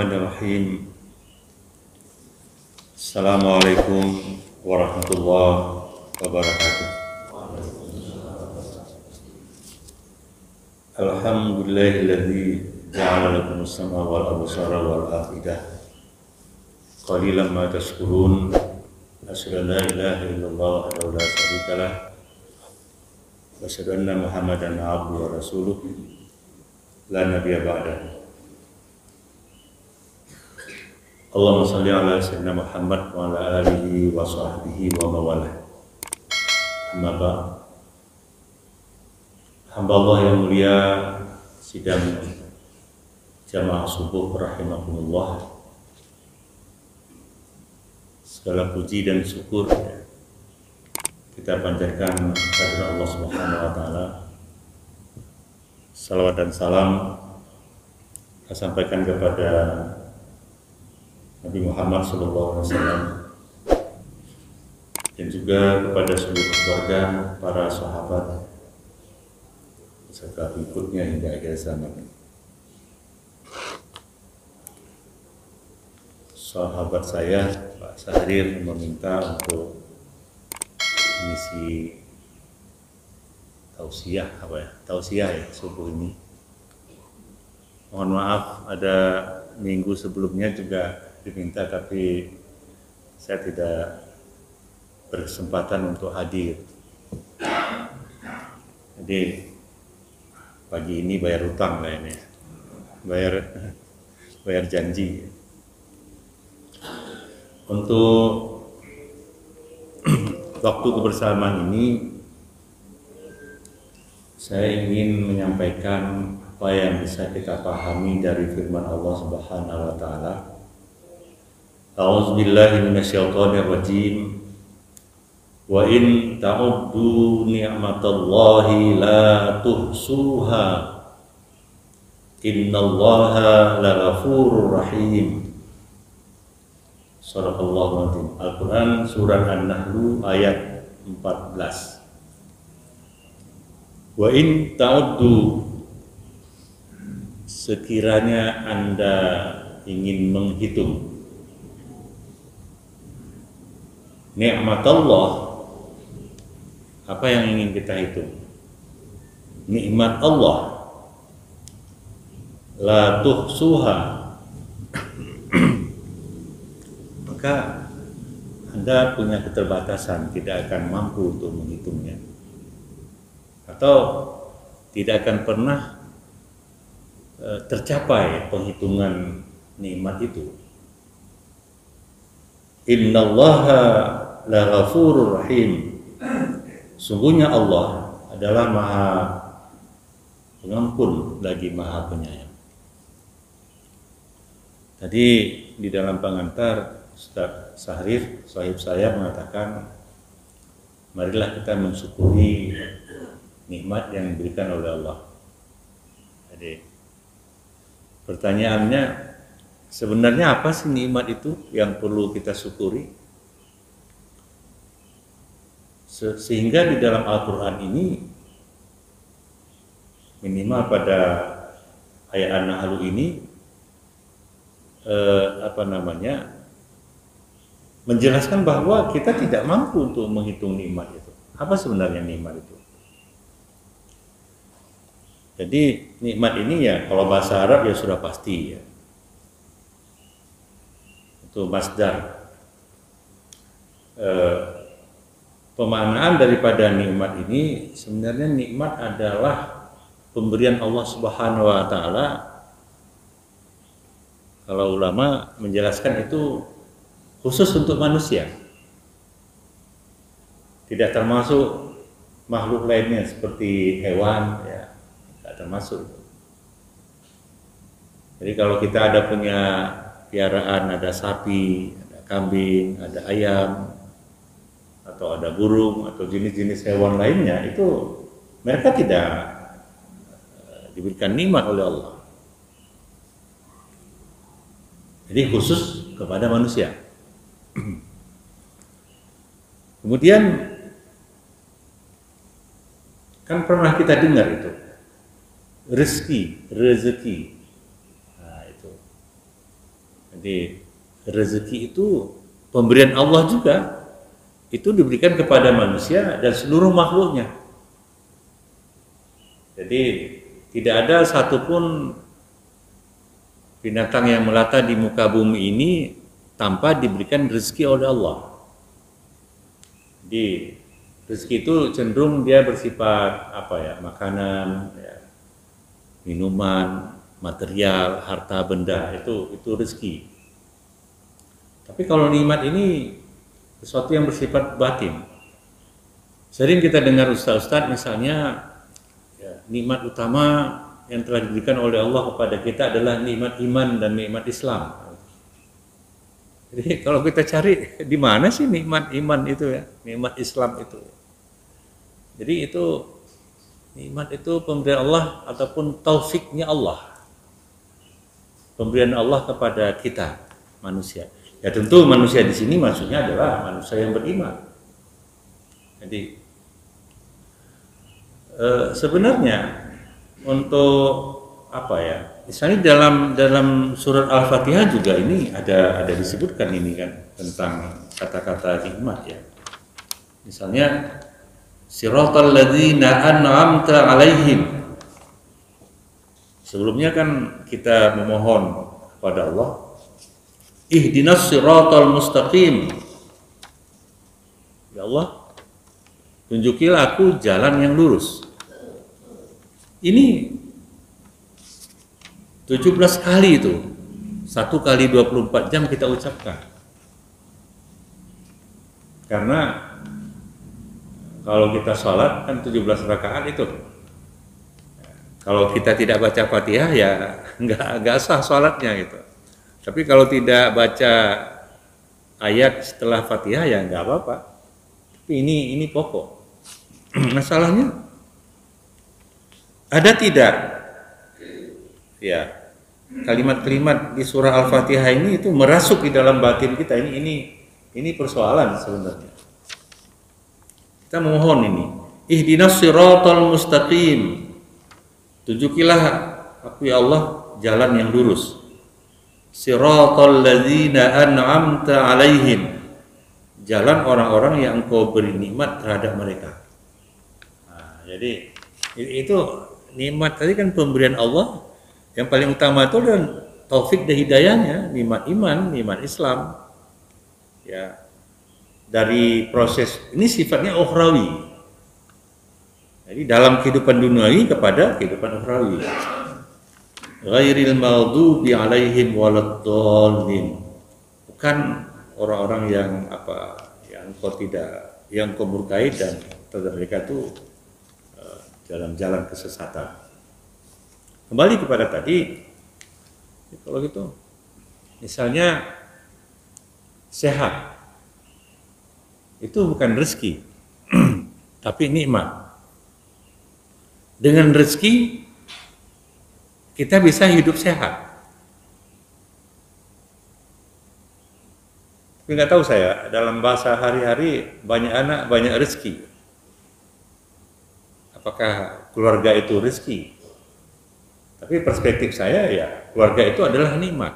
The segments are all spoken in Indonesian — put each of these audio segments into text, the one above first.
Bismillahirrahmanirrahim. Assalamualaikum warahmatullahi wabarakatuh. Alhamdulillahilladzi ja'ala lakumus sam'a wal absara wal afidah. Qalilan ma tashkurun. Asyhadu an la ilaha illallah wahdahu la syarika lah. Wa asyhadu anna Muhammadan abduhu wa rasuluh. La nabiyya ba'dahu. Allahumma shalli ala sayyidina Muhammad wa ala alihi wa sahbihi wa mawalah. Amma ba'd. Hamba Allah yang mulia sidang jamaah subuh rahimakumullah. Segala puji dan syukur kita panjatkan kepada Allah Subhanahu wa taala. Salawat dan salam kita sampaikan kepada Nabi Muhammad SAW dan juga kepada seluruh keluarga, para sahabat serta pengikutnya hingga akhir zaman. Sahabat saya Pak Sahrir meminta untuk mengisi tausiah ya subuh ini. Mohon maaf ada minggu sebelumnya juga diminta, tapi saya tidak berkesempatan untuk hadir. Jadi pagi ini bayar utang lah ini, bayar janji. Untuk waktu kebersamaan ini saya ingin menyampaikan apa yang bisa kita pahami dari firman Allah Subhanahu wa taala. A'udzubillahi minasyaitonir rajim. Wa in ta'uddu ni'matallahi la tuhsuha. Innallaha laghafurur rahim. Shadaqallahu azim. Al-Qur'an surah An-Nahl ayat 14. Wa in ta'uddu, sekiranya Anda ingin menghitung nikmat Allah, apa yang ingin kita hitung? Nikmat Allah, la tuhsuha, maka Anda punya keterbatasan, tidak akan mampu untuk menghitungnya, atau tidak akan pernah tercapai penghitungan nikmat itu. Innallaha laghafurur rahim. Sungguhnya Allah adalah Maha Pengampun lagi Maha Penyayang. Tadi di dalam pengantar Ustaz Sahrir, sahib saya, mengatakan marilah kita mensyukuri nikmat yang diberikan oleh Allah. Jadi pertanyaannya, sebenarnya apa sih nikmat itu yang perlu kita syukuri? Sehingga di dalam Al-Quran ini, minimal pada ayat An-Nahl ini, menjelaskan bahwa kita tidak mampu untuk menghitung nikmat itu. Apa sebenarnya nikmat itu? Jadi nikmat ini ya, kalau bahasa Arab ya sudah pasti ya, itu masdar. Pemaknaan daripada nikmat ini, sebenarnya nikmat adalah pemberian Allah Subhanahu wa taala. Kalau ulama menjelaskan itu khusus untuk manusia, tidak termasuk makhluk lainnya seperti hewan ya, tidak termasuk. Jadi kalau kita ada punya piaraan, ada sapi, ada kambing, ada ayam, atau ada burung atau jenis-jenis hewan lainnya, itu mereka tidak diberikan nikmat oleh Allah. Jadi khusus kepada manusia. Kemudian kan pernah kita dengar itu rezeki. Nah, itu Jadi rezeki itu pemberian Allah juga, itu diberikan kepada manusia dan seluruh makhluknya. Jadi tidak ada satupun binatang yang melata di muka bumi ini tanpa diberikan rezeki oleh Allah. Jadi rezeki itu cenderung dia bersifat makanan, ya, minuman, material, harta benda, itu rezeki. Tapi kalau nikmat ini sesuatu yang bersifat batin. Sering kita dengar ustaz-ustaz misalnya, ya, nikmat utama yang telah diberikan oleh Allah kepada kita adalah nikmat iman dan nikmat Islam. Jadi kalau kita cari di mana sih nikmat iman itu, ya, nikmat Islam itu. Jadi itu nikmat itu pemberian Allah ataupun taufiknya Allah. Pemberian Allah kepada kita manusia. Ya tentu manusia di sini maksudnya adalah manusia yang beriman. Jadi sebenarnya untuk misalnya dalam surat Al-Fatihah juga ini ada disebutkan ini kan tentang kata-kata nikmat, ya. Misalnya siratal ladzina an'amta 'alaihim. Sebelumnya kan kita memohon kepada Allah, ihdinas siratal mustaqim. Ya Allah, tunjukilah aku jalan yang lurus. Ini 17 kali itu. 1 kali 24 jam kita ucapkan. Karena kalau kita sholat kan 17 rakaat itu. Kalau kita tidak baca Fatihah ya nggak sah sholatnya gitu. Tapi kalau tidak baca ayat setelah Fatihah ya nggak apa-apa. Tapi ini pokok. Masalahnya ada tidak, ya, kalimat-kalimat di surah Al-Fatihah ini itu merasuk di dalam batin kita. Ini persoalan sebenarnya. Kita memohon ini, ihdinas siratal mustaqim. Tunjukilah aku ya Allah jalan yang lurus. Siratal ladzina an'amta 'alaihim. Jalan orang-orang yang Engkau beri nikmat terhadap mereka. Nah, jadi itu nikmat tadi kan pemberian Allah. Yang paling utama itu adalah taufik dan hidayahnya, nikmat iman, nikmat Islam. Ya. Dari proses ini sifatnya ukhrawi. Jadi dalam kehidupan duniawi kepada kehidupan ukhrawi. Ghairil maghdubi 'alaihim waladdallin. Bukan orang-orang yang yang kau murkai dan terhadap mereka itu dalam jalan kesesatan. Kembali kepada tadi, kalau gitu, misalnya sehat, itu bukan rezeki, tapi nikmat. Dengan rezeki kita bisa hidup sehat. Tapi nggak tahu saya, dalam bahasa hari-hari banyak anak banyak rezeki. Apakah keluarga itu rezeki? Tapi perspektif saya ya keluarga itu adalah nikmat.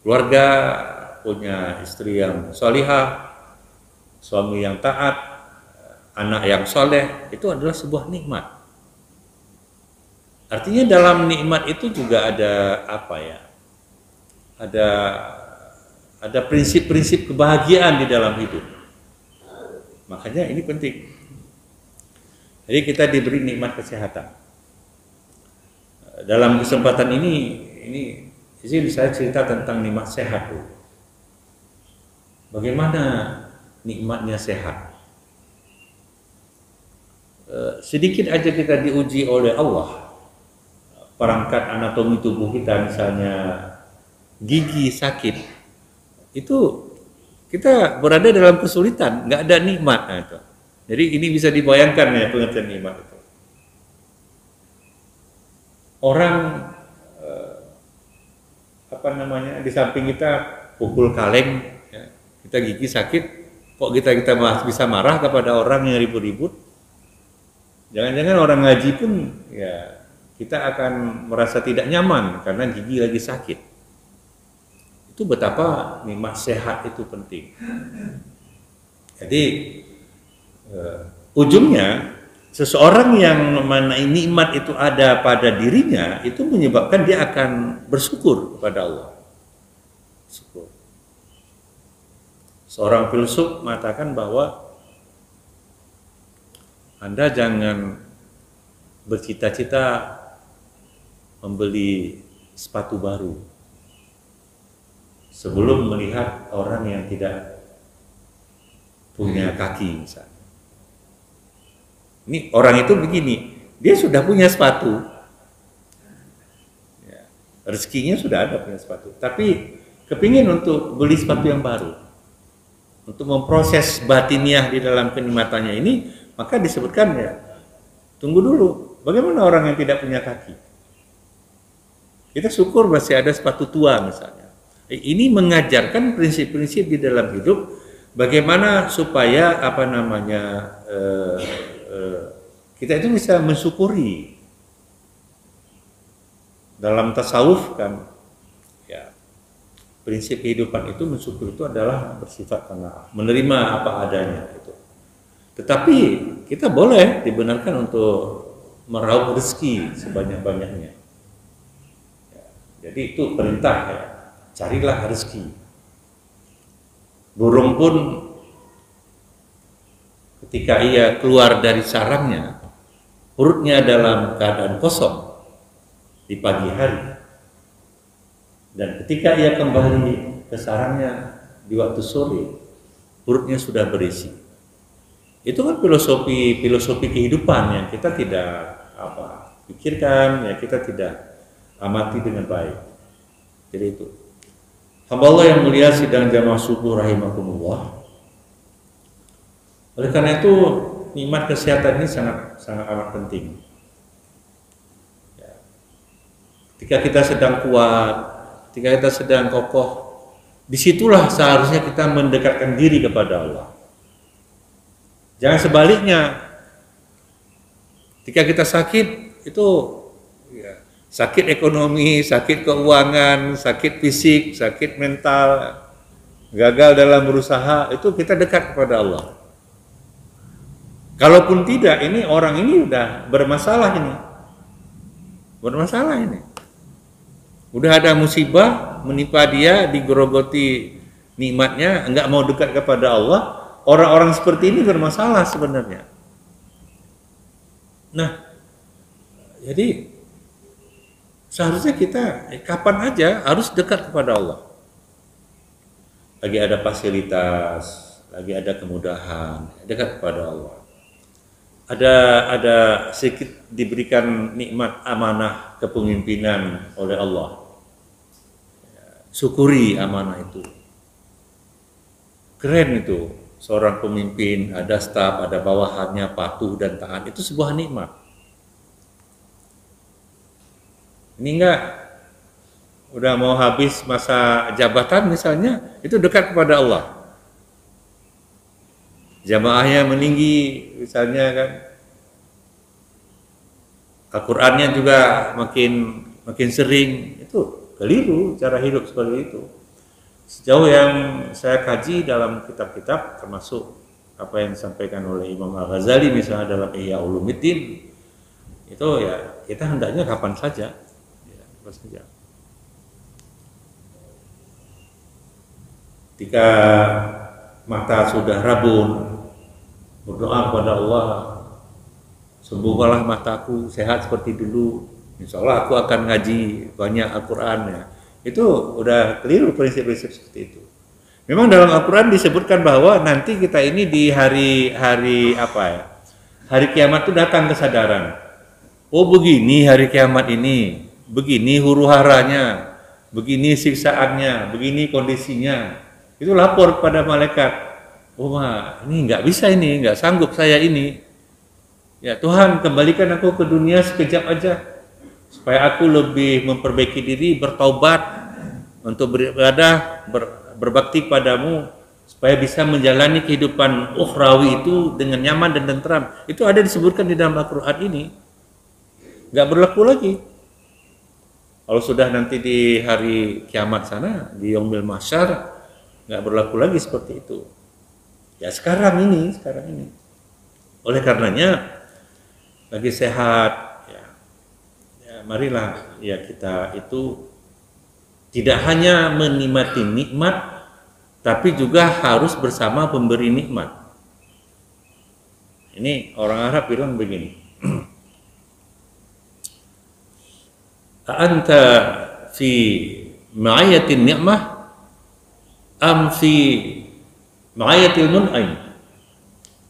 Keluarga punya istri yang salihah, suami yang taat, anak yang soleh, itu adalah sebuah nikmat. Artinya dalam nikmat itu juga ada ada prinsip-prinsip kebahagiaan di dalam hidup. Makanya ini penting. Jadi kita diberi nikmat kesehatan. Dalam kesempatan ini izin saya cerita tentang nikmat sehat dulu. Bagaimana nikmatnya sehat? Sedikit aja kita diuji oleh Allah. Perangkat anatomi tubuh kita, misalnya gigi sakit, itu kita berada dalam kesulitan, nggak ada nikmat. Nah, itu. Jadi ini bisa dibayangkan ya pengertian nikmat itu. Orang di samping kita pukul kaleng, ya, kita gigi sakit, kok kita bisa marah kepada orang yang ribut-ribut? Jangan-jangan orang ngaji pun ya kita akan merasa tidak nyaman karena gigi lagi sakit. Itu betapa nikmat sehat itu penting. Jadi ujungnya seseorang yang mana nikmat itu ada pada dirinya itu menyebabkan dia akan bersyukur kepada Allah. Syukur. Seorang filsuf mengatakan bahwa Anda jangan bercita-cita membeli sepatu baru sebelum melihat orang yang tidak punya kaki misalnya. Ini orang itu begini, dia sudah punya sepatu, ya, rezekinya sudah ada punya sepatu, tapi kepingin untuk beli sepatu yang baru, untuk memproses batiniah di dalam kenikmatannya ini, maka disebutkan ya, tunggu dulu, bagaimana orang yang tidak punya kaki? Kita syukur masih ada sepatu tua misalnya. Ini mengajarkan prinsip-prinsip di dalam hidup, bagaimana supaya kita itu bisa mensyukuri. Dalam tasawuf kan, ya, prinsip kehidupan itu mensyukur itu adalah bersifat qanaah, menerima apa adanya itu. Tetapi kita boleh dibenarkan untuk meraup rezeki sebanyak-banyaknya. Ya, jadi itu perintah ya, carilah rezeki. Burung pun ketika ia keluar dari sarangnya, perutnya dalam keadaan kosong di pagi hari, dan ketika ia kembali ke sarangnya di waktu sore, perutnya sudah berisi. Itu kan filosofi kehidupan yang kita tidak pikirkan, ya kita tidak amati dengan baik. Jadi itu. Hamba Allah yang mulia sidang jamaah subuh rahimakumullah. Oleh karena itu nikmat kesehatan ini sangat amat penting. Ya. Ketika kita sedang kuat, ketika kita sedang kokoh, disitulah seharusnya kita mendekatkan diri kepada Allah. Jangan sebaliknya. Ketika kita sakit, itu ya, sakit ekonomi, sakit keuangan, sakit fisik, sakit mental, gagal dalam berusaha, itu kita dekat kepada Allah. Kalaupun tidak, ini orang ini udah bermasalah ini. Bermasalah ini. Udah ada musibah menimpa dia, digerogoti nikmatnya, enggak mau dekat kepada Allah. Orang-orang seperti ini bermasalah sebenarnya. Nah, jadi seharusnya kita kapan aja harus dekat kepada Allah. Lagi ada fasilitas, lagi ada kemudahan, dekat kepada Allah. Ada sedikit diberikan nikmat amanah kepemimpinan oleh Allah. Syukuri amanah itu. Keren itu, seorang pemimpin, ada staf, ada bawahannya, patuh dan taat, itu sebuah nikmat. Ini enggak, udah mau habis masa jabatan misalnya, itu dekat kepada Allah. Jamaahnya meninggi misalnya kan, Al-Qur'annya juga makin sering, itu keliru cara hidup seperti itu. Sejauh yang saya kaji dalam kitab-kitab, termasuk apa yang disampaikan oleh Imam Al-Ghazali misalnya dalam Ihya Ulumuddin, itu ya kita hendaknya kapan saja, ya, kapan saja. Ketika mata sudah rabun, berdoa kepada Allah, sembuhkanlah mataku, sehat seperti dulu, insya Allah aku akan ngaji banyak Al-Quran ya. Itu udah keliru prinsip-prinsip seperti itu. Memang dalam Al-Quran disebutkan bahwa nanti kita ini di hari kiamat itu datang kesadaran. Oh begini hari kiamat ini, begini huru haranya, begini siksaannya, begini kondisinya. Itu lapor kepada malaikat. Oh ini nggak bisa ini, nggak sanggup saya ini. Ya Tuhan, kembalikan aku ke dunia sekejap aja, supaya aku lebih memperbaiki diri, bertaubat, untuk beribadah, berbakti padamu, supaya bisa menjalani kehidupan ukhrawi itu dengan nyaman dan tentram. Itu ada disebutkan di dalam Al-Quran ini. nggak berlaku lagi. Kalau sudah nanti di hari kiamat sana, di yaumil mahsyar, nggak berlaku lagi seperti itu. Ya sekarang ini. Oleh karenanya, lagi sehat, ya marilah ya kita itu tidak hanya menikmati nikmat, tapi juga harus bersama pemberi nikmat. Ini orang Arab bilang begini. Anta fi ma'ayatin ni'mah am fi ma'ayatil mun'im.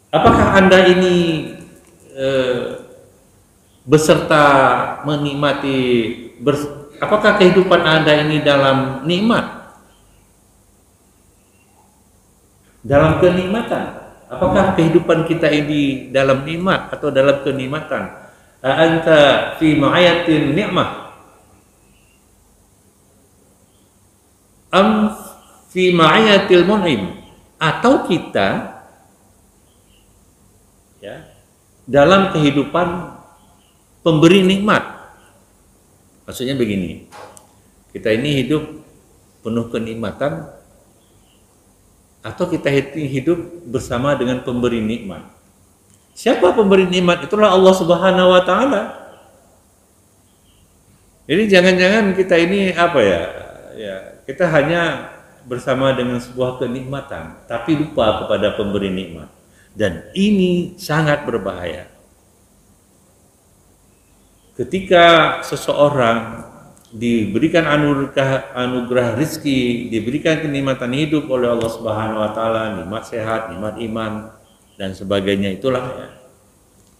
Apakah Anda ini beserta menikmati apakah kehidupan Anda ini dalam nikmat? Dalam kenikmatan? Apakah kehidupan kita ini dalam nikmat atau dalam kenikmatan? Anta fi ma'ayatin ni'mah am fi ma'ayatil mun'im, atau kita ya dalam kehidupan pemberi nikmat. Maksudnya begini, kita ini hidup penuh kenikmatan atau kita hidup bersama dengan pemberi nikmat. Siapa pemberi nikmat? Itulah Allah Subhanahu wa taala. Jadi jangan-jangan kita ini apa ya, kita hanya bersama dengan sebuah kenikmatan, tapi lupa kepada pemberi nikmat. Dan ini sangat berbahaya. Ketika seseorang diberikan anugerah rizki, diberikan kenikmatan hidup oleh Allah Subhanahu wa taala, nikmat sehat, nikmat iman dan sebagainya itulah ya.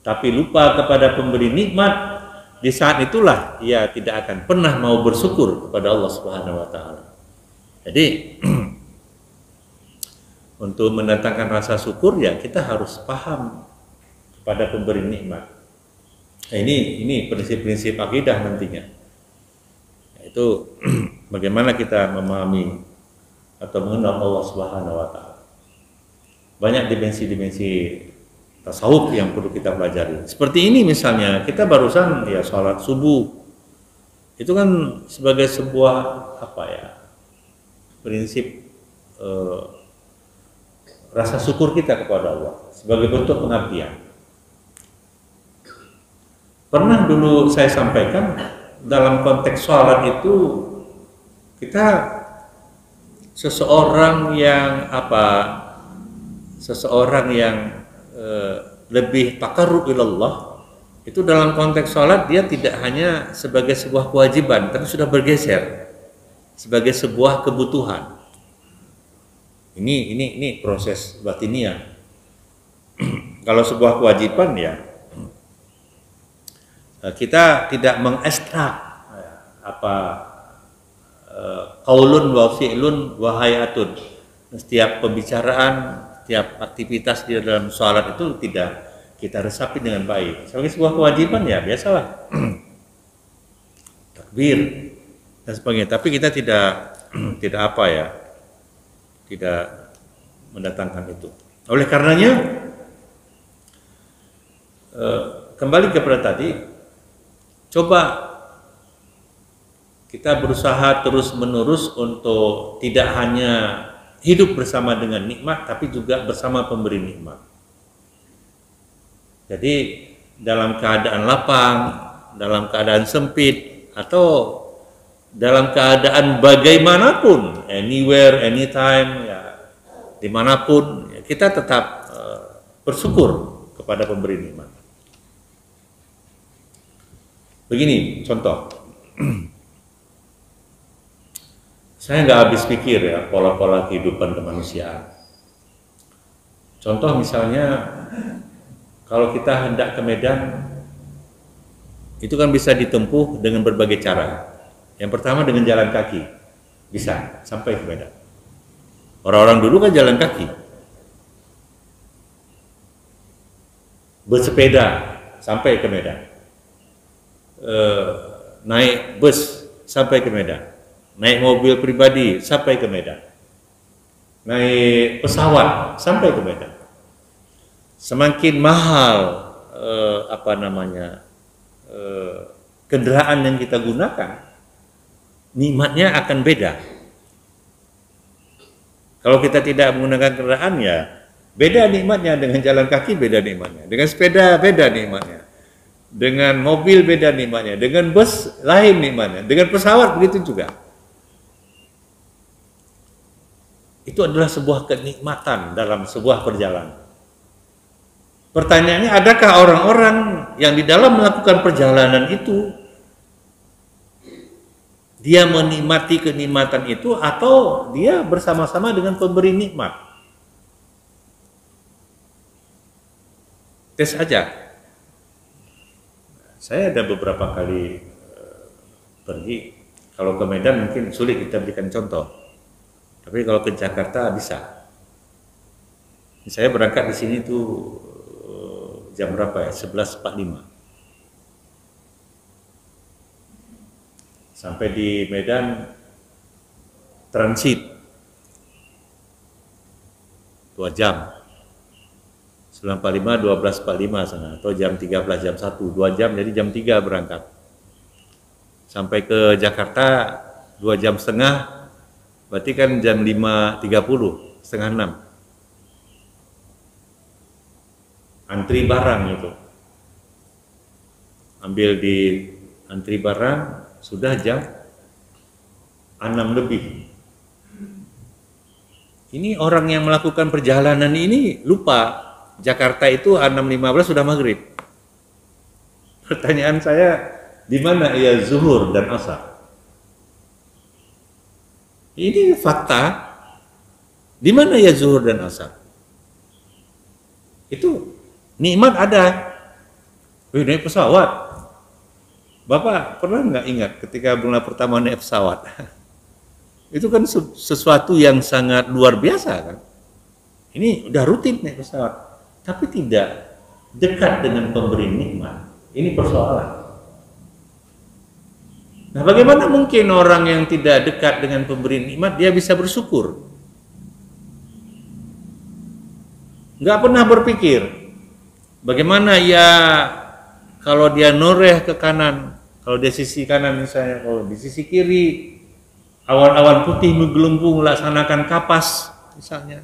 Tapi lupa kepada pemberi nikmat, di saat itulah ia tidak akan pernah mau bersyukur kepada Allah Subhanahu wa taala. Jadi untuk mendatangkan rasa syukur ya kita harus paham kepada pemberi nikmat. Nah, ini prinsip-prinsip akidah nantinya. Itu bagaimana kita memahami atau mengenal Allah Subhanahu wa taala. Banyak dimensi-dimensi tasawuf yang perlu kita pelajari. Seperti ini misalnya, kita barusan ya sholat subuh. Itu kan sebagai sebuah apa ya? Prinsip rasa syukur kita kepada Allah sebagai bentuk pengabdian. Pernah dulu saya sampaikan dalam konteks sholat itu kita seseorang yang lebih taqarrub ilallah itu dalam konteks sholat dia tidak hanya sebagai sebuah kewajiban tapi sudah bergeser sebagai sebuah kebutuhan. Ini proses batiniah. Kalau sebuah kewajiban ya kita tidak mengekstrak qaulun wa fi'lun wa hayatun. Setiap pembicaraan, setiap aktivitas di dalam sholat itu tidak kita resapi dengan baik. Sebagai sebuah kewajiban ya biasalah takbir dan sebagainya. Tapi kita tidak mendatangkan itu. Oleh karenanya kembali kepada tadi, coba kita berusaha terus-menerus untuk tidak hanya hidup bersama dengan nikmat, tapi juga bersama pemberi nikmat. Jadi dalam keadaan lapang, dalam keadaan sempit, atau dalam keadaan bagaimanapun, anywhere, anytime, ya, dimanapun, ya, kita tetap bersyukur kepada pemberi nikmat. Begini contoh, saya nggak habis pikir ya pola-pola kehidupan kemanusiaan. Contoh misalnya, kalau kita hendak ke Medan, itu kan bisa ditempuh dengan berbagai cara. Yang pertama dengan jalan kaki, bisa sampai ke Medan. Orang-orang dulu kan jalan kaki, bersepeda sampai ke Medan, naik bus sampai ke Medan, naik mobil pribadi sampai ke Medan, naik pesawat sampai ke Medan. Semakin mahal kendaraan yang kita gunakan, nikmatnya akan beda. Kalau kita tidak menggunakan kendaraan, ya beda nikmatnya. Dengan jalan kaki beda nikmatnya, dengan sepeda beda nikmatnya, dengan mobil beda nikmatnya, dengan bus lain nikmatnya, dengan pesawat begitu juga. Itu adalah sebuah kenikmatan dalam sebuah perjalanan. Pertanyaannya, adakah orang-orang yang di dalam melakukan perjalanan itu dia menikmati kenikmatan itu, atau dia bersama-sama dengan pemberi nikmat? Tes aja. Saya ada beberapa kali pergi. Kalau ke Medan mungkin sulit kita berikan contoh, tapi kalau ke Jakarta bisa. Saya berangkat di sini tuh jam berapa ya? 11.45. Sampai di Medan transit 2 jam. 9.45, 12.45 sana, atau jam 13, jam 1, 2 jam, jadi jam 3 berangkat. Sampai ke Jakarta 2 jam setengah, berarti kan jam 5.30, setengah 6. Antri barang itu. Ambil di antri barang, sudah jam 6 lebih. Ini orang yang melakukan perjalanan ini lupa Jakarta itu 6.15 sudah maghrib. Pertanyaan saya, di mana ia zuhur dan asar? Ini fakta. Di mana ia zuhur dan asar? Itu nikmat ada. Naik pesawat. Bapak pernah nggak ingat ketika bulan pertama naik pesawat? Itu kan sesuatu yang sangat luar biasa kan? Ini udah rutin naik pesawat, tapi tidak dekat dengan pemberi nikmat. Ini persoalan. Nah, bagaimana mungkin orang yang tidak dekat dengan pemberi nikmat dia bisa bersyukur? Nggak pernah berpikir bagaimana ya kalau dia noreh ke kanan, kalau dia sisi kanan misalnya, kalau di sisi kiri awan-awan putih menggelembung melaksanakan kapas misalnya.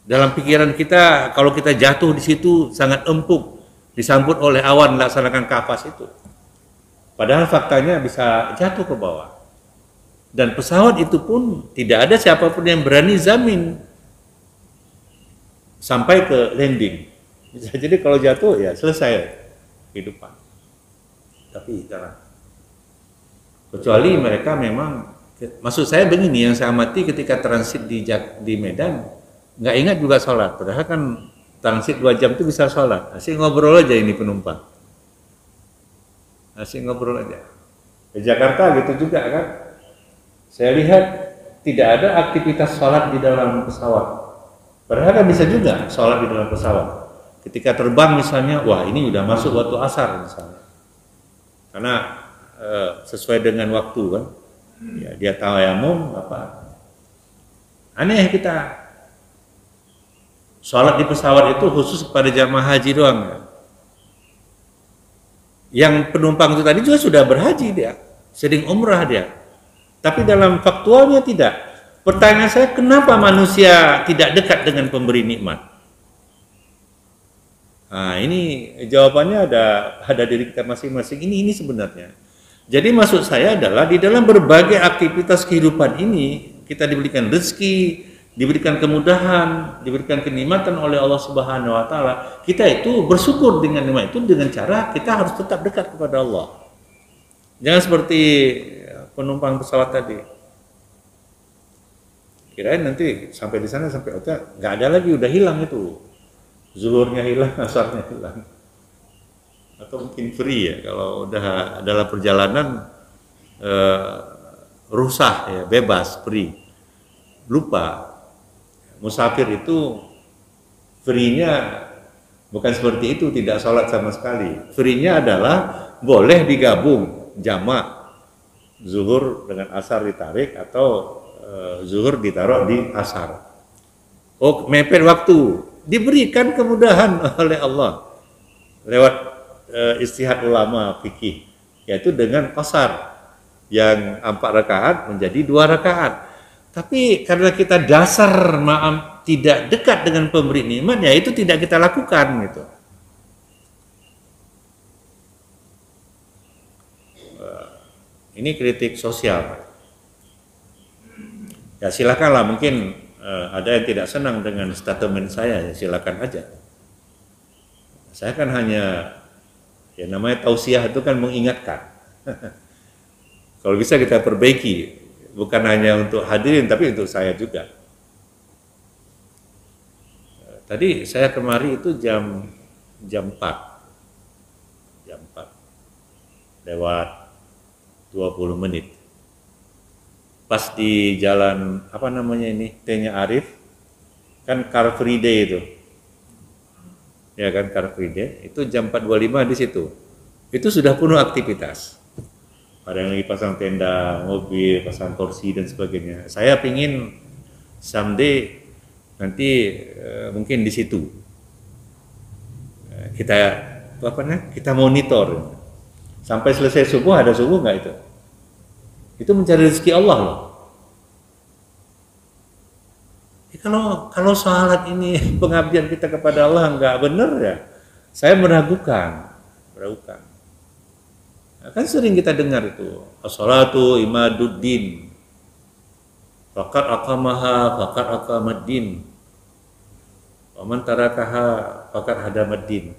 Dalam pikiran kita, kalau kita jatuh di situ sangat empuk, disambut oleh awan melaksanakan kapas itu. Padahal faktanya bisa jatuh ke bawah. Dan pesawat itu pun tidak ada siapapun yang berani zamin sampai ke landing. Jadi kalau jatuh ya selesai kehidupan. Tapi jarang. Kecuali mereka memang, maksud saya begini, yang saya amati ketika transit di Medan, nggak ingat juga sholat. Padahal kan transit 2 jam itu bisa sholat. Asik ngobrol aja ini penumpang. Asik ngobrol aja. Di Jakarta gitu juga kan. Saya lihat tidak ada aktivitas sholat di dalam pesawat. Padahal kan bisa juga sholat di dalam pesawat. Ketika terbang misalnya, wah ini udah masuk waktu asar misalnya. Karena sesuai dengan waktu kan. Ya, dia tayamum apa. Aneh kita. Sholat di pesawat itu khusus kepada jamaah haji doang. Ya. Yang penumpang itu tadi juga sudah berhaji dia. Sering umrah dia. Tapi dalam faktualnya tidak. Pertanyaan saya, kenapa manusia tidak dekat dengan pemberi nikmat? Nah, ini jawabannya ada diri kita masing-masing. Ini sebenarnya. Jadi maksud saya adalah di dalam berbagai aktivitas kehidupan ini kita diberikan rezeki, diberikan kemudahan, diberikan kenikmatan oleh Allah Subhanahu wa taala. Kita itu bersyukur dengan nikmat itu dengan cara kita harus tetap dekat kepada Allah. Jangan seperti penumpang pesawat tadi. Kirain nanti sampai di sana sampai hotel nggak ada lagi, udah hilang itu. Zuhurnya hilang, asarnya hilang. Atau mungkin free ya kalau udah dalam perjalanan rusak ya, bebas, free. Lupa. Musafir itu free-nya bukan seperti itu, tidak sholat sama sekali. Free-nya adalah boleh digabung jamak zuhur dengan asar ditarik atau zuhur ditaruh di asar. Oh, mepet waktu, diberikan kemudahan oleh Allah lewat istihad ulama fikih, yaitu dengan qasar, yang 4 rakaat menjadi 2 rakaat. Tapi karena kita dasar tidak dekat dengan pemberi nikmat, ya itu tidak kita lakukan gitu. Ini kritik sosial. Ya silakanlah, mungkin ada yang tidak senang dengan statement saya, ya silakan aja. Saya kan hanya, ya namanya tausiah itu kan mengingatkan. Kalau bisa kita perbaiki, bukan hanya untuk hadirin tapi untuk saya juga. Tadi saya kemari itu jam 4 lewat 20 menit. Pas di jalan apa namanya ini, T-nya Arif, kan Car Free Day itu. Ya kan, Car Free Day, itu jam 4.25 di situ. Itu sudah penuh aktivitas. Ada yang lagi pasang tenda, mobil, pasang kursi dan sebagainya. Saya pingin someday nanti mungkin di situ kita monitor sampai selesai subuh. Ada subuh nggak itu? Itu mencari rezeki Allah loh. Ya, kalau salat ini pengabdian kita kepada Allah nggak benar ya, saya meragukan. Kan sering kita dengar itu, as-salatu imaduddin, faqad aqamaha faqad aqamaddin, wa man tarakaha faqad hadamaddin.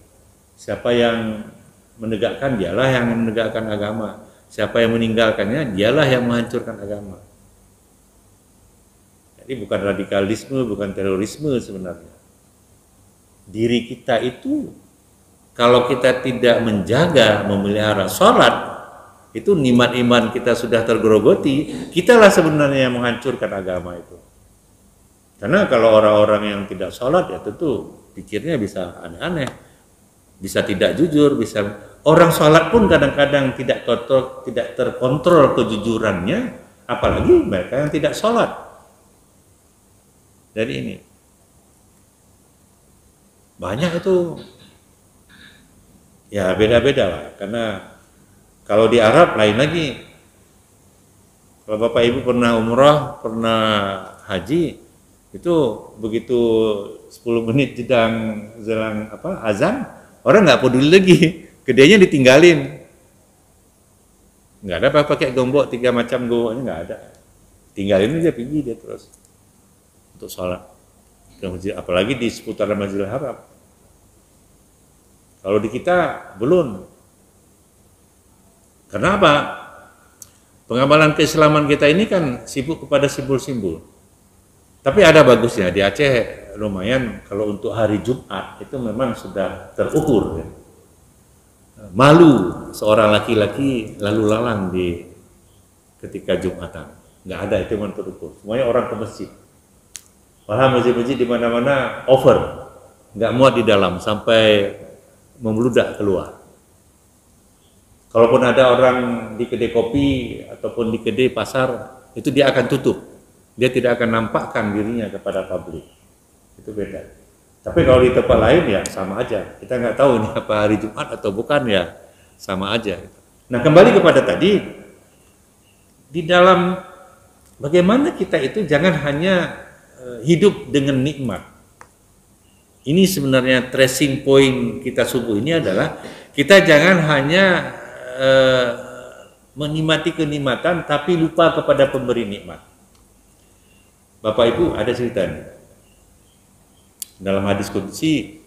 Siapa yang menegakkan, dialah yang menegakkan agama. Siapa yang meninggalkannya, dialah yang menghancurkan agama. Jadi bukan radikalisme, bukan terorisme sebenarnya. Diri kita itu, kalau kita tidak menjaga, memelihara sholat, itu nikmat iman kita sudah tergerogoti, kitalah sebenarnya yang menghancurkan agama itu. Karena kalau orang-orang yang tidak sholat, ya tentu pikirnya bisa aneh-aneh, bisa tidak jujur, bisa orang sholat pun kadang-kadang tidak terkontrol kejujurannya, apalagi mereka yang tidak sholat. Jadi ini banyak itu. Ya beda-beda lah, karena kalau di Arab lain lagi. Kalau Bapak Ibu pernah umrah, pernah haji, itu begitu 10 menit jelang azan, orang nggak peduli lagi, gedenya ditinggalin. Nggak ada apa pakai gombok 3 macam gomboknya, nggak ada. Tinggalin aja, pergi dia terus untuk sholat. Apalagi di seputaran Masjidil Haram. Kalau di kita belum. Kenapa? Pengamalan keislaman kita ini kan sibuk kepada simbol-simbol. Tapi ada bagusnya, di Aceh lumayan kalau untuk hari Jumat itu memang sudah terukur. Ya. Malu seorang laki-laki lalu lalang di ketika Jumatan. Nggak ada, itu memang terukur. Semuanya orang ke masjid. Malah masjid-masjid di mana-mana over. Nggak muat di dalam sampai membludak keluar. Kalaupun ada orang di kedai kopi ataupun di kedai pasar, itu dia akan tutup. Dia tidak akan nampakkan dirinya kepada publik. Itu beda. Tapi kalau di tempat lain ya sama aja. Kita nggak tahu ini apa hari Jumat atau bukan, ya sama aja. Nah kembali kepada tadi, di dalam bagaimana kita itu jangan hanya hidup dengan nikmat. Ini sebenarnya tracing point kita subuh ini adalah kita jangan hanya menikmati kenikmatan tapi lupa kepada pemberi nikmat. Bapak Ibu ada cerita nih. Dalam hadis qudsi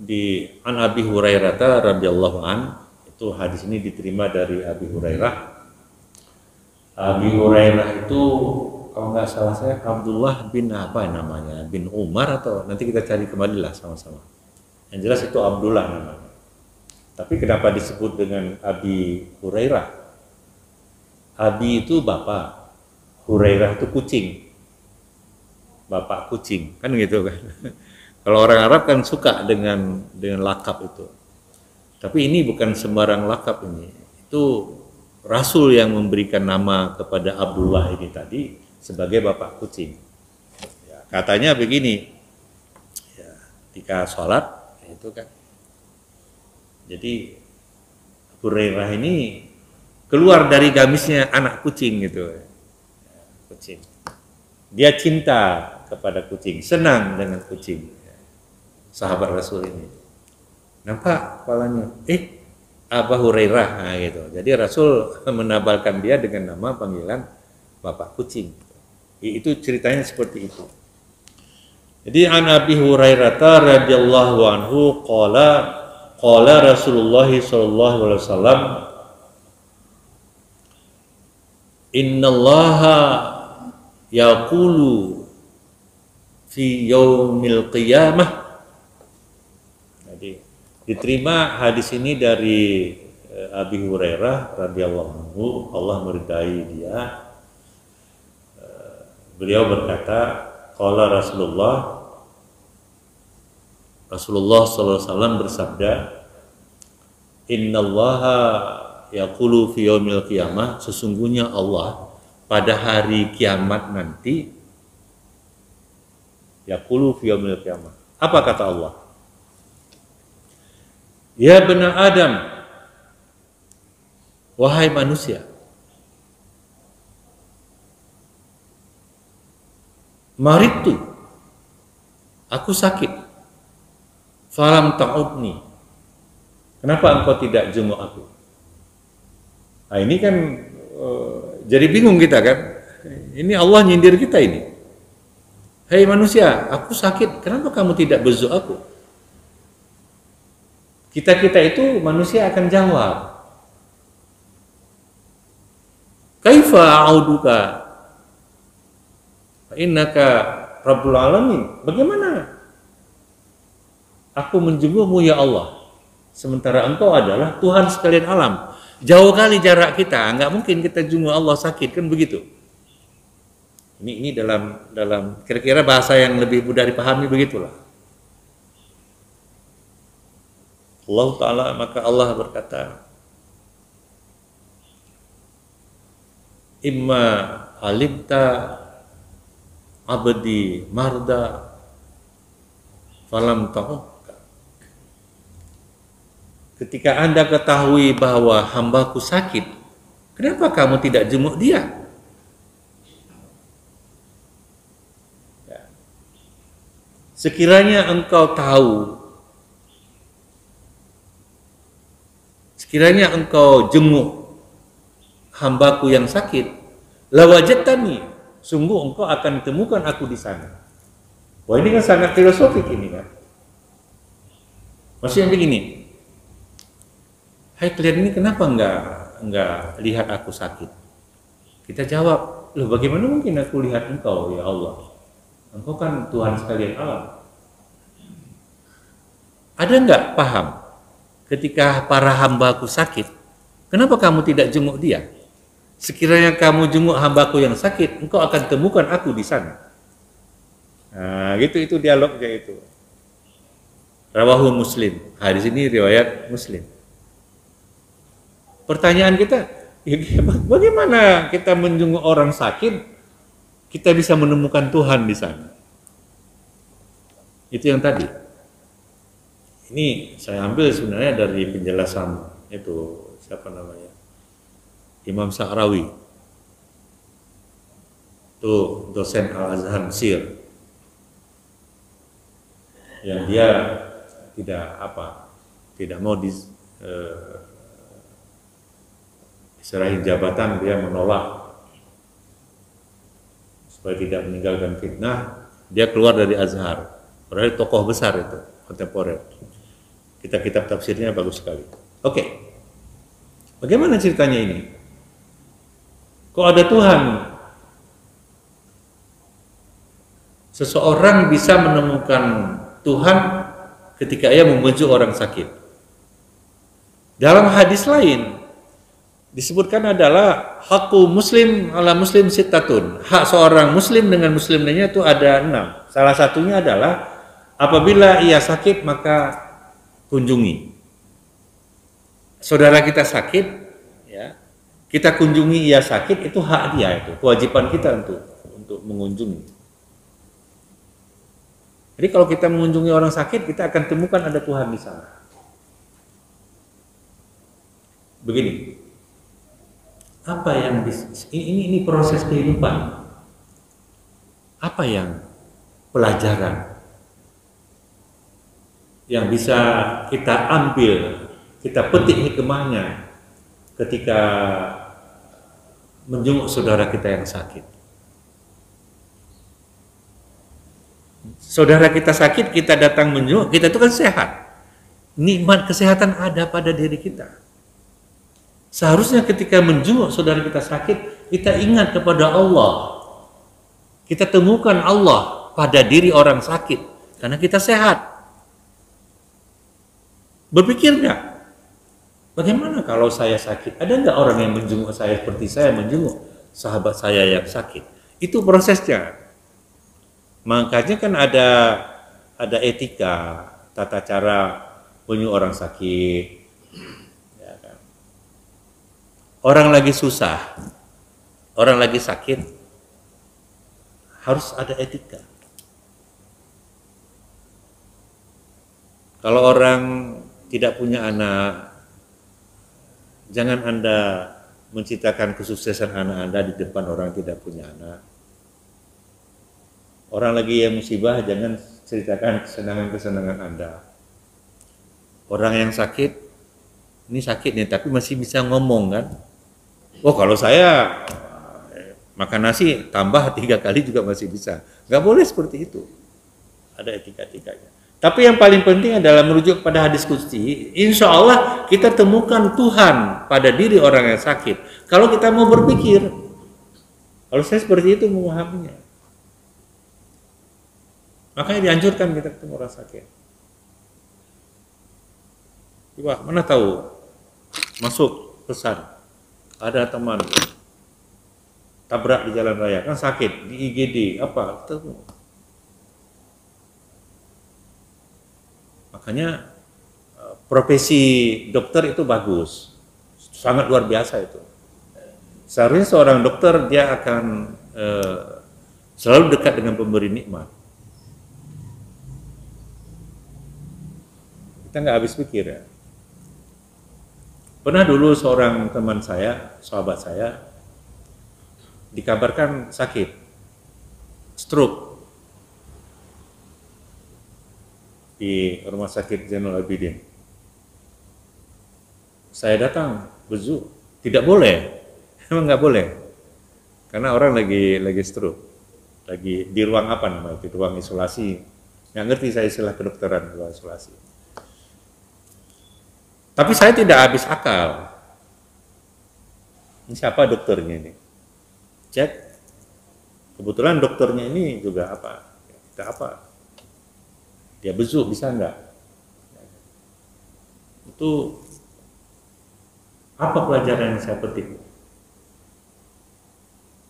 di An Abi Hurairah radhiyallahu an, itu hadis ini diterima dari Abi Hurairah. Abi Hurairah itu kalau nggak salah saya Abdullah bin apa namanya, bin Umar, atau nanti kita cari kembali lah sama-sama. Yang jelas itu Abdullah namanya. Tapi kenapa disebut dengan Abi Hurairah? Abi itu bapak, Hurairah itu kucing, bapak kucing, kan gitu kan. Kalau orang Arab kan suka dengan lakap itu. Tapi ini bukan sembarang lakap ini. Itu Rasul yang memberikan nama kepada Abdullah ini tadi sebagai bapak kucing. Ya, katanya begini, ya, ketika sholat, itu kan. Jadi Hurairah ini keluar dari gamisnya anak kucing gitu, kucing. Dia cinta kepada kucing, senang dengan kucing. Sahabat Rasul ini, nampak kepalanya, Aba Hurairah, nah, gitu. Jadi Rasul menabalkan dia dengan nama panggilan Bapak Kucing. Itu ceritanya seperti itu. Jadi an Abi Hurairah radhiyallahu anhu qala Rasulullah sallallahu alaihi wasallam, innallaha yaqulu fi yaumil qiyamah. Jadi diterima hadis ini dari Abi Hurairah radhiyallahu anhu, Allah meridai dia. Beliau berkata, qala Rasulullah sallallahu alaihi wasallam bersabda, innallaha yaqulu fi yaumil qiyamah, sesungguhnya Allah pada hari kiamat nanti, yaqulu fi yaumil qiyamah. Apa kata Allah? Ya bani Adam, wahai manusia, maritu, aku sakit, falam ta'udni, kenapa engkau tidak jenguk aku? Nah ini kan jadi bingung kita kan, ini Allah nyindir kita ini. Hei manusia, aku sakit, kenapa kamu tidak berzuk aku? Kita itu manusia akan jawab, kaifa a'uduka fa innaka rabbul alamin, bagaimana aku menjengukmu ya Allah, sementara engkau adalah Tuhan sekalian alam. Jauh kali jarak kita, nggak mungkin kita jenguk Allah sakit, kan begitu. Ini dalam kira-kira bahasa yang lebih mudah dipahami begitulah. Allah Ta'ala, maka Allah berkata, imma alimta abdi marda falam ta'uka. Ketika Anda ketahui bahwa hambaku sakit, kenapa kamu tidak jenguk dia? Sekiranya engkau tahu, sekiranya engkau jenguk hambaku yang sakit, lawajatani, sungguh engkau akan temukan aku di sana. Wah ini kan sangat filosofik ini kan. Maksudnya begini, hai kalian ini kenapa enggak lihat aku sakit? Kita jawab, loh bagaimana mungkin aku lihat engkau ya Allah? Engkau kan Tuhan sekalian alam. Ada enggak paham? Ketika para hambaku sakit, kenapa kamu tidak jenguk dia? Sekiranya kamu jenguk hambaku yang sakit, engkau akan temukan aku di sana. Nah, gitu itu dialognya itu. Rawahu Muslim. Hadis ini riwayat Muslim. Pertanyaan kita, bagaimana kita menjenguk orang sakit, kita bisa menemukan Tuhan di sana? Itu yang tadi. Ini saya ambil sebenarnya dari penjelasan itu, siapa namanya, Imam Sa'rawi, itu dosen Al-Azhar Mesir, yang dia tidak mau diserahin jabatan, dia menolak supaya tidak meninggalkan fitnah, dia keluar dari Azhar. Padahal tokoh besar itu, kontemporer. Kitab tafsirnya bagus sekali. Oke. Bagaimana ceritanya ini? Kok ada Tuhan? Seseorang bisa menemukan Tuhan ketika ia membujuk orang sakit. Dalam hadis lain disebutkan adalah hakku muslim ala muslim sittatun. Hak seorang muslim dengan muslim lainnya itu ada 6. Salah satunya adalah apabila ia sakit maka kunjungi. Saudara kita sakit, ya, kita kunjungi ia sakit, itu hak dia, itu kewajiban kita untuk mengunjungi. Jadi kalau kita mengunjungi orang sakit, kita akan temukan ada Tuhan di sana. Begini, apa yang ini proses kehidupan? Apa yang pelajaran yang bisa kita ambil, kita petik hikmahnya ketika menjenguk saudara kita yang sakit? Saudara kita sakit, kita datang menjenguk, kita itu kan sehat. Nikmat kesehatan ada pada diri kita. Seharusnya ketika menjenguk saudara kita sakit, kita ingat kepada Allah. Kita temukan Allah pada diri orang sakit, karena kita sehat. Berpikir nggak? Bagaimana kalau saya sakit? Ada nggak orang yang menjenguk saya seperti saya menjenguk sahabat saya yang sakit? Itu prosesnya. Makanya kan ada etika, tata cara menjenguk orang sakit. Ya kan? Orang lagi susah, orang lagi sakit, harus ada etika. Kalau orang tidak punya anak, jangan Anda menceritakan kesuksesan anak Anda di depan orang tidak punya anak. Orang lagi yang musibah, jangan ceritakan kesenangan-kesenangan Anda. Orang yang sakit, ini sakit nih, tapi masih bisa ngomong kan? Oh, kalau saya makan nasi tambah 3 kali juga masih bisa. Nggak boleh seperti itu. Ada etika-etikanya. Tapi yang paling penting adalah merujuk pada hadis qudsi. Insya Allah kita temukan Tuhan pada diri orang yang sakit. Kalau kita mau berpikir, kalau saya seperti itu memahaminya. Makanya dianjurkan kita ketemu orang sakit. Wah, mana tahu masuk pesan ada teman tabrak di jalan raya, kan sakit di IGD apa itu. Makanya profesi dokter itu bagus, sangat luar biasa itu. Seharusnya seorang dokter dia akan selalu dekat dengan pemberi nikmat. Kita nggak habis pikir ya. Pernah dulu seorang teman saya, sahabat saya, dikabarkan sakit, stroke di Rumah Sakit Zainul Abidin. Saya datang, bezu, tidak boleh, emang nggak boleh, karena orang lagi stroke, lagi di ruang apa namanya itu, ruang isolasi. Nggak ngerti saya istilah kedokteran ruang isolasi. Tapi saya tidak habis akal. Ini siapa dokternya ini? Cek. Kebetulan dokternya ini juga apa? Kita apa? Dia bezu, bisa nggak? Itu apa pelajaran yang saya petik?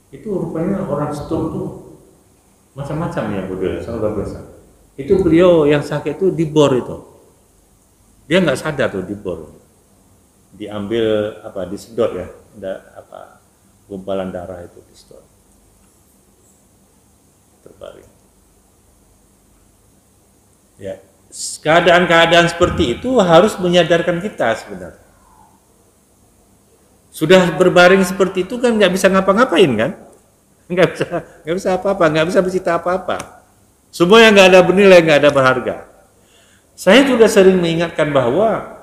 Itu rupanya orang stroke tuh macam-macam ya, budaya, sangat luar biasa. Itu beliau yang sakit itu dibor itu. Dia nggak sadar tuh dibor, diambil apa, disedot ya, ada apa, gumpalan darah itu disedot, terbaring. Ya, keadaan-keadaan seperti itu harus menyadarkan kita sebenarnya. Sudah berbaring seperti itu kan nggak bisa ngapa-ngapain kan, nggak bisa apa-apa, nggak bisa bercerita apa-apa. Semua yang nggak ada bernilai, nggak ada berharga. Saya juga sering mengingatkan bahwa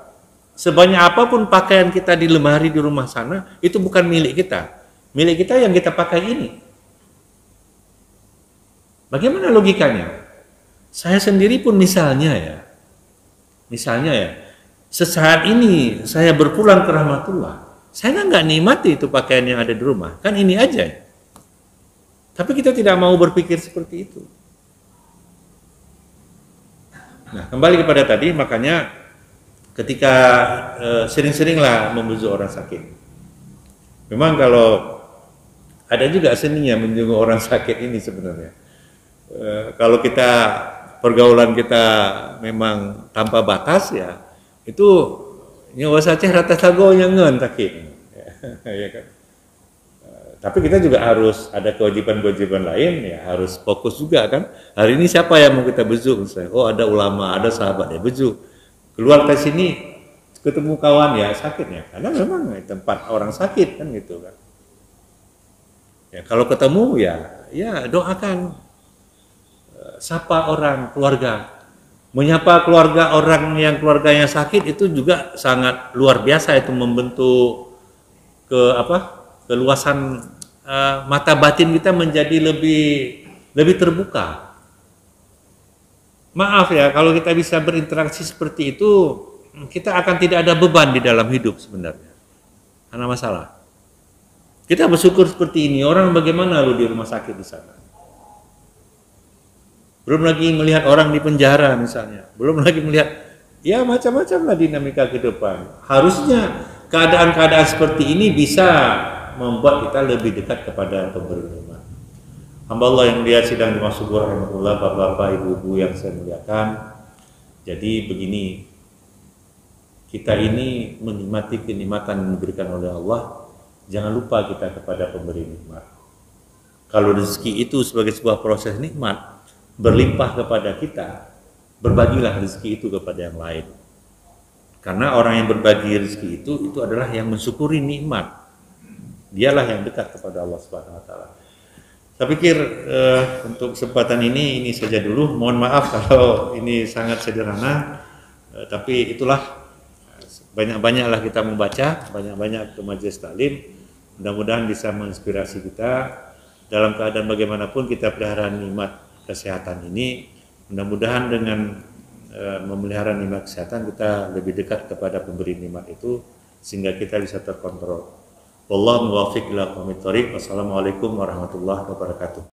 sebanyak apapun pakaian kita di lemari di rumah sana, itu bukan milik kita. Milik kita yang kita pakai ini. Bagaimana logikanya? Saya sendiri pun misalnya ya, sesaat ini saya berpulang ke rahmatullah, saya nggak nikmati itu pakaian yang ada di rumah, kan ini aja. Tapi kita tidak mau berpikir seperti itu. Nah, kembali kepada tadi, makanya ketika sering-seringlah membujuk orang sakit. Memang kalau ada juga seninya menjenguk orang sakit ini sebenarnya. Kalau kita pergaulan kita memang tanpa batas ya, itu nyawa saja rata sago yang ngen sakit. Ya kan? Tapi kita juga harus ada kewajiban-kewajiban lain, ya harus fokus juga kan. Hari ini siapa yang mau kita bezu misalnya? Oh ada ulama, ada sahabat ya bezu. Keluar dari sini ketemu kawan ya sakit ya, karena memang tempat orang sakit kan gitu kan. Ya kalau ketemu ya doakan, sapa orang keluarga. Menyapa keluarga orang yang keluarganya sakit itu juga sangat luar biasa, itu membentuk keluasan mata batin kita menjadi lebih terbuka. Maaf ya, kalau kita bisa berinteraksi seperti itu, kita akan tidak ada beban di dalam hidup sebenarnya. Karena masalah. Kita bersyukur seperti ini. Orang bagaimana lu di rumah sakit di sana? Belum lagi melihat orang di penjara misalnya. Belum lagi melihat ya macam-macam lah dinamika kehidupan. Harusnya keadaan-keadaan seperti ini bisa membuat kita lebih dekat kepada pemberi nikmat. Hamba Allah yang dia sedang dimaksud rahmatullah, bapak-bapak, ibu-ibu yang saya muliakan. Jadi begini, kita ini menikmati kenikmatan yang diberikan oleh Allah. Jangan lupa kita kepada pemberi nikmat. Kalau rezeki itu sebagai sebuah proses nikmat berlimpah kepada kita, berbagilah rezeki itu kepada yang lain. Karena orang yang berbagi rezeki itu adalah yang mensyukuri nikmat. Dialah yang dekat kepada Allah Subhanahu wa taala. Saya pikir untuk kesempatan ini saja dulu. Mohon maaf kalau ini sangat sederhana, tapi itulah, banyak-banyaklah kita membaca, banyak-banyak ke majelis taklim. Mudah-mudahan bisa menginspirasi kita dalam keadaan bagaimanapun kita pelihara nikmat kesehatan ini. Mudah-mudahan dengan memelihara nikmat kesehatan kita lebih dekat kepada pemberi nikmat itu sehingga kita bisa terkontrol. Wallahu muwaffiq ila aqwamit thoriq. Wassalamualaikum warahmatullahi wabarakatuh.